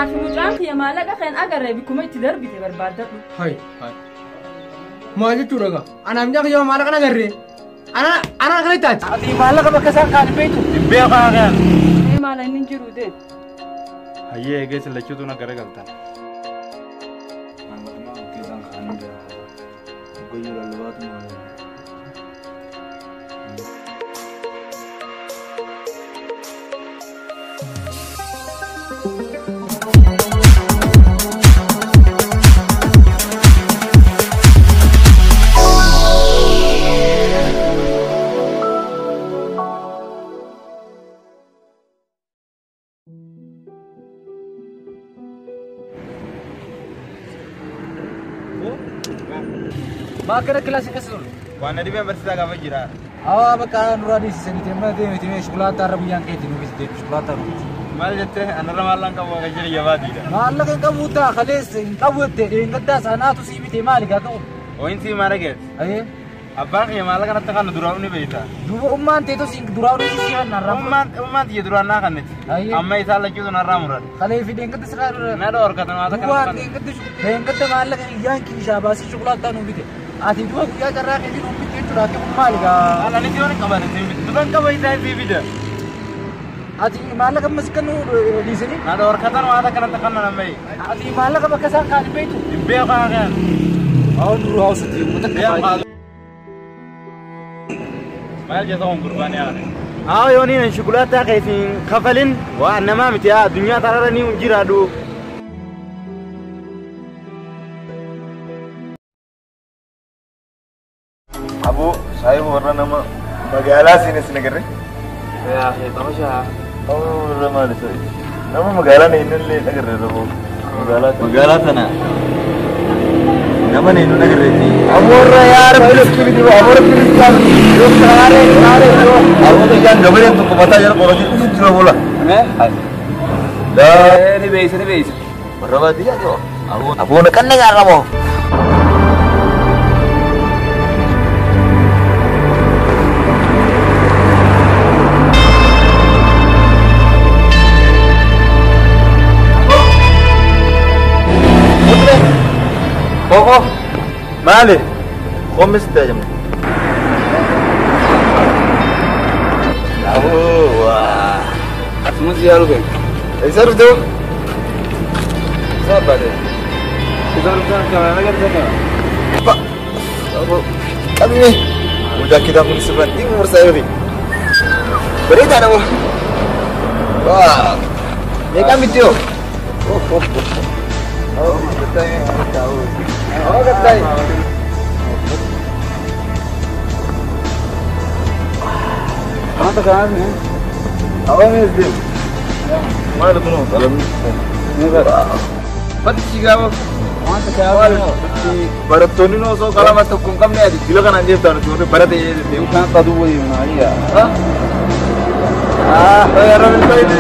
أنا في مجانك يا مالك أخين أقرب بكم يتدرب تبربادك هاي ما جيت تورجا أنا مجاك يا مالك أنا قرري أنا غلطت أتي مالك بكسر كان بيتو بيا كان إيه مالا ننجرو ده هيا جالس لشوتنا كرجلتان ما كنا كلاس كسر وانا دي بمرسل كافة جرا بكا نوراني سنتين ما دي متى شوكولاتة ربيان كيتي نوكس دي شوكولاتة مال جته أنا رمالان كافة كجري يبادي ما الله كن كبوتا خليس كبوت إن قداس أنا تسيبي تمالي كاتو وين سي مارجت أيه أبان يا مالك أنا تكان دراوني بيتا دو أمان تيتو سين دراوني سيان نرام أمان تيجي درانا كنت أما يسال لجوا نراموران خليه في دينك تسكار نادور كتنا هذا كلام دينك تمالك يان كي شاباسي شوكولاتة نوبيته أتي دوا كيا جرا كذي نوبيته ترى كم مالك أنا نسيوني كمان تبان كمان يسال في بيدا أتي مالك مسكن دي سني نادور كتنا هذا كنا تكان نامي أتي مالك بكسر كان بيتو بيا كان أو نور هاوس تي متكبر مال جزاهم قرباني أنا يوني الشوكولاتة كيسين خفلين وأنا ما متيا الدنيا تراني وجرادو أبو saya warna nama Magala sini negara. Ya, tahu sih. Oh, nama itu. Nama Magala ni ini negara tu. Magala sana. Nama ni ini negara ni. Amor yaar, baru sekali dulu. Amor Kristan. Yo sare. Amor tu jangan gambar yang tu kau bata jangan kau itu cuma bola. Dah. Ni base. Berapa dia tu? Abu nak kan negara kamu. Koko, mali, komis aja nih. Wah, semua siapa kan? Isar tu, siapa deh? Isar kamera kan siapa? Pak, kami ni, udah kita pun sebentar umur saya ni. Berita ada apa? Wah, ni kami tu. Oh, betul tahu. Oh, betul. Mana kan ni? Awak ni sih. Mana tu nak? Dalam ni kan. Pati siapa? Mana siapa? Pati barat tu ni no so kalau masuk kungkam ni ada. Bila kan anjir tu tu barat ni. Bukan kadu boleh mana ya? Saya orang ini.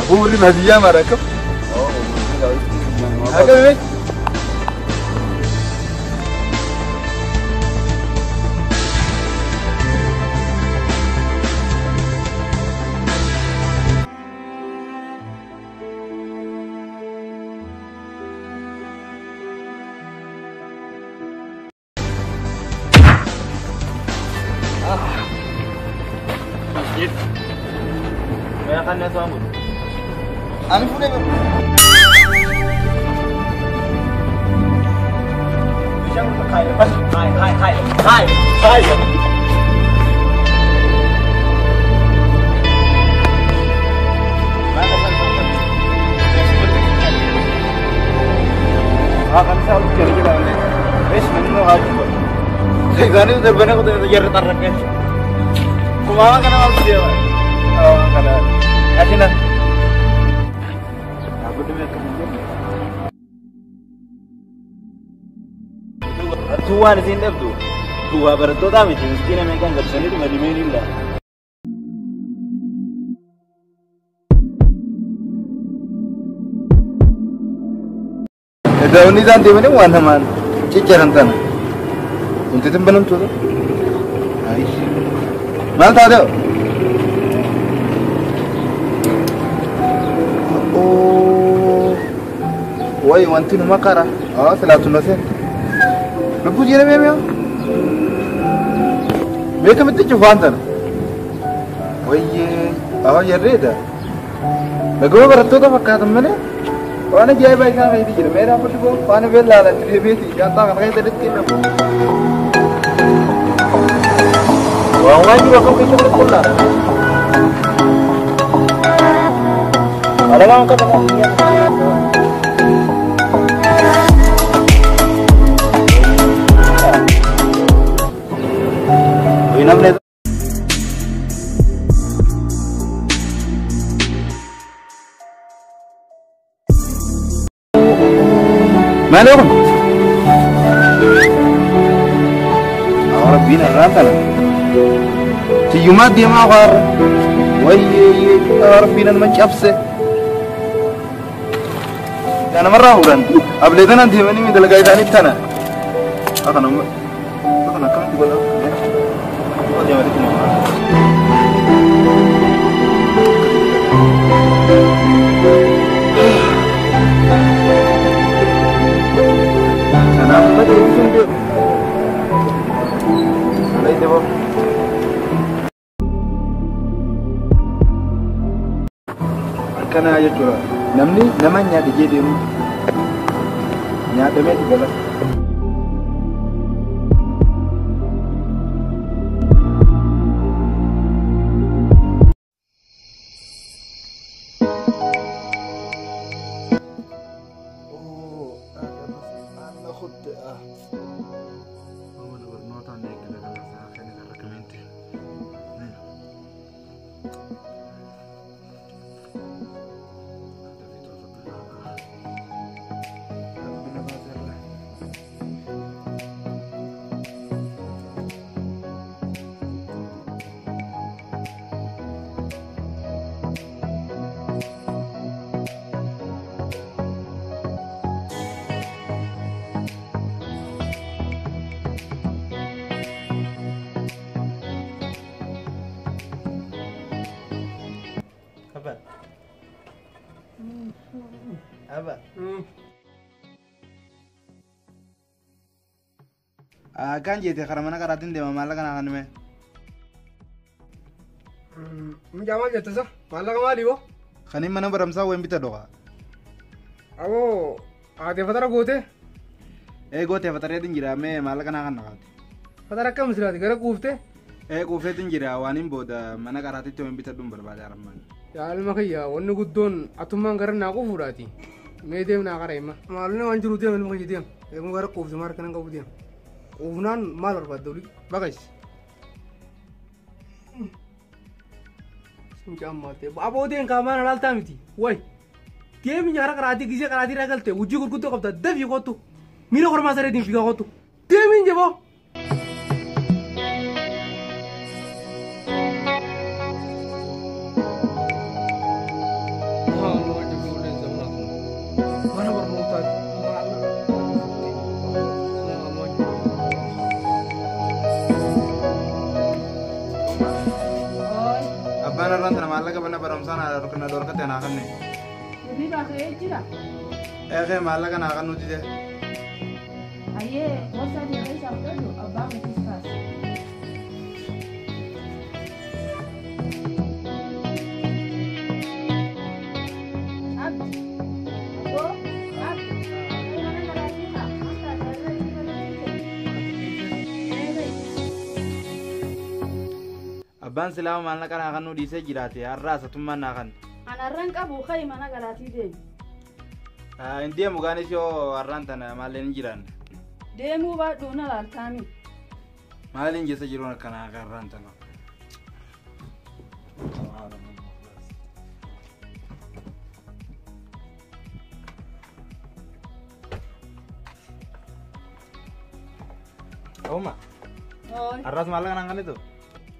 Aku beri hadiah mereka. Oh, agak ni. Makan nasi ambut. Ani pun ada. Jangan berkaya. Hai. Akan selalu kira-kira ni. Bes mana hati. Saya gani udah benar udah jadi tarik. Kumaha kena malu dia. Oh, kena. Asyik Tuan di sini tu, tua bertoda macam mesti nak makan kerja ni tu mesti main illa. Daunii isaan deemanii waan namaan cicciran tana. Wanti isin banamtuudha. Maal taatee? Wayi wanti nu makara. Silaatu na seen. Lubbuu jira meemee? Mee kamitti cufaan tana? Wayyee jarreedha. Dhagoo barattoota fakkaatan malee waan ajaa'ibaa isaan fayyadii jira. Mee dhaabbattu boo waan beellaalan deebiiti jaantaa kana keessa dhatti kennamu. Waan jiru akka keessatti qullaa. Alagaan akka tamaa namni mana kon awara bina rantala tiyuma dima war waye awara bina man chapse kana marra huran abledan antimani min dalga idani tana akana kam dibola Kenapa dia pusing dia? Lain dia bos. Karena aja curah. Namanya dia dia. Nyata mesti balas. Apa? Kan jadi karena mana karatin dia malah kan akan me. Menjamal jatuh sah, malah kemana bo? Kanin mana beramsa wen bita doa. Abo, ada fatara gote? Gote fatara itu jira me malah kan akan nakat. Fatara kamu sih gara kufte? Kufte itu jira wanin boda mana karatin itu wen bita dum berbeda araman. Ya almakaya, wanu gudon atuman karena aku furati. Medem na kara ima. Malune wanjuru dia menu kaji dia. Emu gara kufte mar kanan kau dia. Unan malar baduli bagais. Suncam mate. Abo dia kamar halal tamiti. Woi. Dia minyak karati kisah karati ragal te. Uji kurkutu kapta devi kotu. Mira korma sare din figa kotu. Dia minje bo. Abang orang tanah malah ke mana beramsa na kena dor kata nak ni. Jadi pakai cira. Kayak malah kan akan nuti deh. Aye, masa dia sampai tu abang kisah. Abang selama mana kan akan nuti saya jirati. Arras atau mana kan? Anak orang kabu kai mana garati deh. India bukan itu arran tanah malin jiran. Demu ba dona lartani. Malin jasa jiran kana arran tanah. Oh ma. Arras malah kan angkat itu.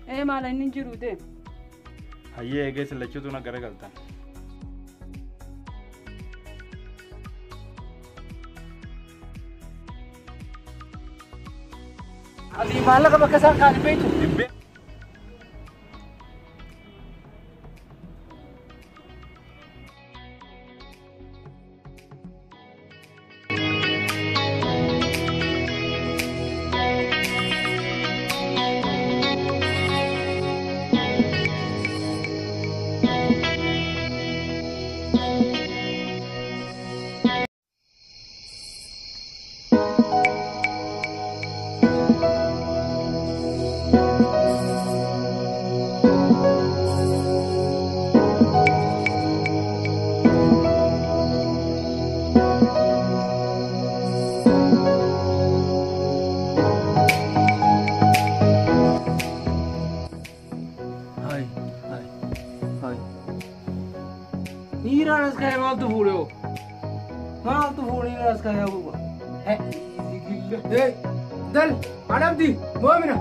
Malah ini jiru deh. Aye, guys, lecu tu nak gara-gara. Ati maallaqa bakka isaan kaa'an beektu. Niras kayak mau tuh bulu, mau tuh bulu niras kayak apa? Dal, ada di, mau mana?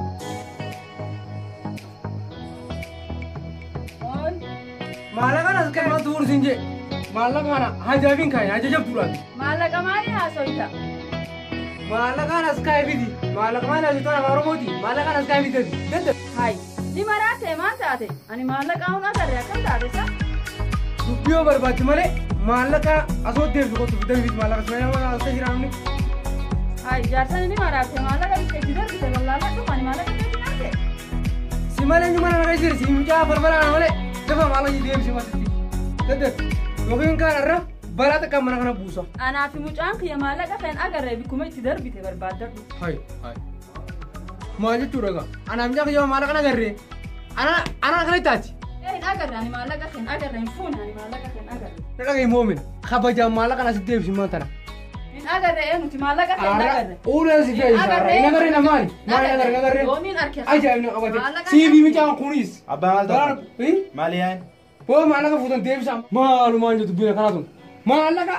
Malah kan sekarang mau tuh sinje, malah mana? Aja bin kayak, aja jam tulan. Malah kemana hasoita? Malah kan sekarang bidi, malah mana itu orang orang moti, malah kan sekarang bidi. Hai, di mana teh mana teh? Ani malah kau nggak ada kan tadi sah? Dubbio barbaachis malee maallaqa asoo deemtu qotu fidanii biti maallaqa sana waan asii jiraamni. Hai, jaarsan ini marah teh malah kan kita tidak kita lalala tuh mana malah kita tidak teh. Si malee ni mana nak sih si muka berbala malee dapat malah jadi deem si masih. Tede, mungkin kan arah barat kan mana kena busa. Anak fi mucang kia malah kan agar rebi kumai tidak biti berbada tuh. Hai. Maju curaga. Anak minyak jauh malah kena garre. Anak kena tadi. Agar ani malah kan agar infun ani malah kan agar. Nak lagi momen. Khabar malah kena sedih si mantara. In agar muti malah kan agar. Udah sih guys. Nagar namani. Nagar. Gomin arkia. Aja ini awak. Si bimi jangan kunis. Abang Dar, Malian. Oh malah ka futan deem sam. Malu manjo tu bina kana tu. Malah ka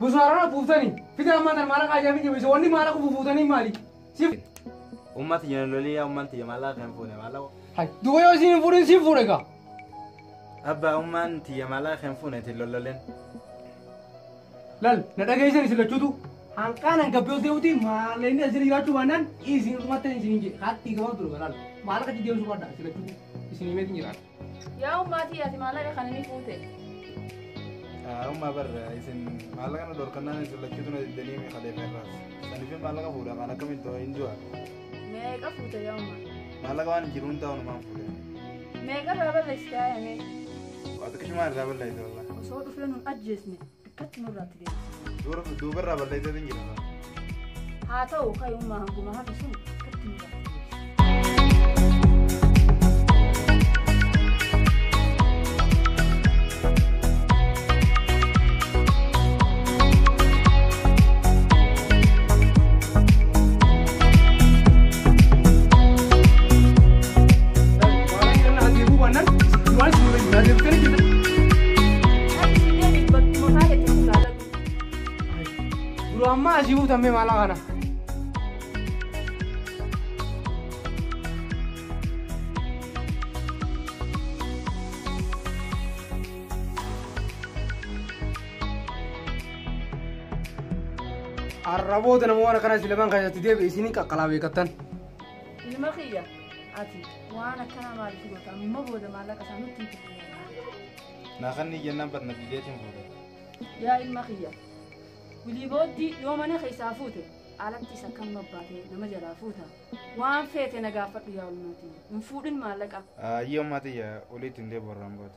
busara putani. Kita mantan malah ka aja bini bisa wani malah ku putani mali. Si Umat yang loli ya umat yang malah kan punya malah. hai. Dua yo sini furin si fureka. Abba umat yang malah kan punya itu lololen. Lal, nada guys ni sila chutu. Angkanan ka pyo deuti malah ini asli gachu banan. Isi rumah tani sini je. Hati kau tu lal. Malah ka dia sudah sila chutu. Sini meeting ni. Ya umati ati malah kan ini fute. Umat isin malah kan dor kanan itu lagi tu nanti deni mi khade ferras. Tadi pun malah kan pura mana kami tu injua. Mega fute ya umma. Malah kan jirun tahu nama pura. Mega berapa lista ya me? Waktu kesempatan berapa lah itu Allah. So tu film adjust me. Kat nurat dia. Dua berapa lah itu tinggi lah. Ha tahu kai umma hangu mah tu sun. Kat nurat. Amma ajibu tambe malah kana. Arrabo dan mau nak kana silaban kaya tidak isini kakalawe katan. Ilma khiya ati wana kana mal fi mata maboda malaka sanu tinta. Nah kan ni jenam pat nabi dia cuma. Ya ilma khiya. Wili bodi yom ana khisa fute alati sakan mabate nama jara futa wan fete na gafat ya ulmati mfudin malaka Iya mati ya ulit inde borambot.